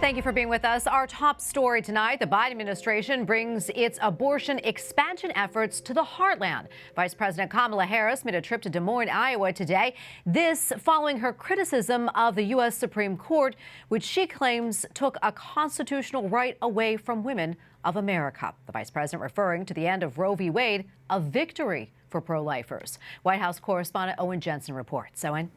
Thank you for being with us. Our top story tonight, the Biden administration brings its abortion expansion efforts to the Heartland. Vice President Kamala Harris made a trip to Des Moines, Iowa today. This following her criticism of the U.S. Supreme Court, which she claims took a constitutional right away from women of America. The vice president referring to the end of Roe v. Wade, a victory for pro-lifers. White House correspondent Owen Jensen reports. Owen.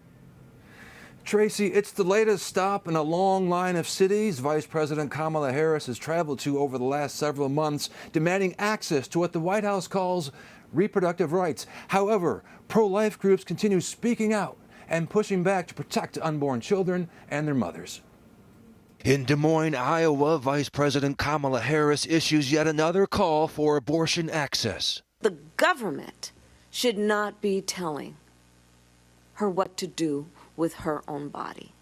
Tracy, it's the latest stop in a long line of cities Vice President Kamala Harris has traveled to over the last several months, demanding access to what the White House calls reproductive rights. However, pro-life groups continue speaking out and pushing back to protect unborn children and their mothers. In Des Moines, Iowa, Vice President Kamala Harris issues yet another call for abortion access. The government should not be telling her what to do with her own body.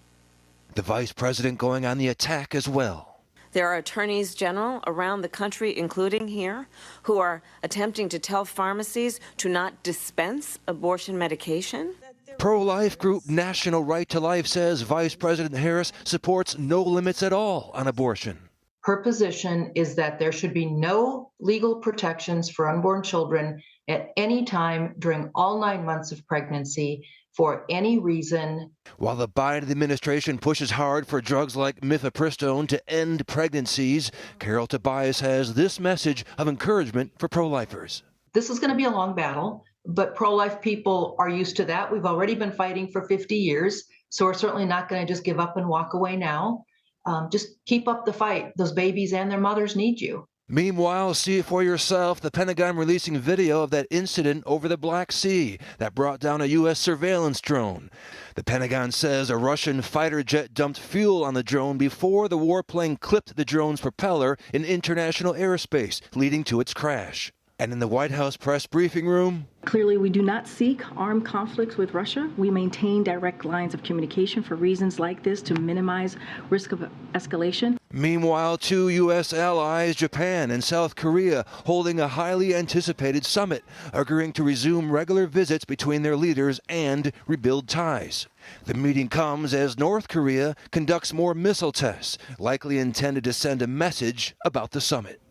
The vice president going on the attack as well. There are attorneys general around the country, including here, who are attempting to tell pharmacies to not dispense abortion medication. Pro-life group National Right to Life says Vice President Harris supports no limits at all on abortion. Her position is that there should be no legal protections for unborn children at any time during all 9 months of pregnancy for any reason. While the Biden administration pushes hard for drugs like mifepristone to end pregnancies, Carol Tobias has this message of encouragement for pro-lifers. This is going to be a long battle, but pro-life people are used to that. We've already been fighting for 50 years, so we're certainly not going to just give up and walk away now. Just keep up the fight. Those babies and their mothers need you. Meanwhile, see it for yourself. The Pentagon releasing video of that incident over the Black Sea that brought down a U.S. surveillance drone. The Pentagon says a Russian fighter jet dumped fuel on the drone before the warplane clipped the drone's propeller in international airspace, leading to its crash. And in the White House press briefing room, clearly, we do not seek armed conflicts with Russia. We maintain direct lines of communication for reasons like this to minimize risk of escalation. Meanwhile, two U.S. allies, Japan and South Korea, holding a highly anticipated summit, agreeing to resume regular visits between their leaders and rebuild ties. The meeting comes as North Korea conducts more missile tests, likely intended to send a message about the summit.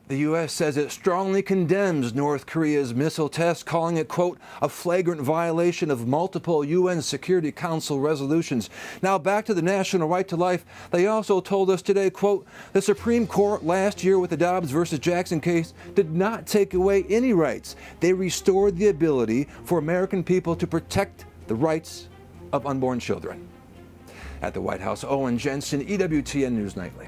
The U.S. says it strongly condemns North Korea's missile test, calling it, quote, a flagrant violation of multiple UN Security Council resolutions. Now back to the National Right to Life. They also told us today, quote, the Supreme Court last year with the Dobbs versus Jackson case did not take away any rights. They restored the ability for American people to protect the rights of unborn children. At the White House, Owen Jensen, EWTN News Nightly.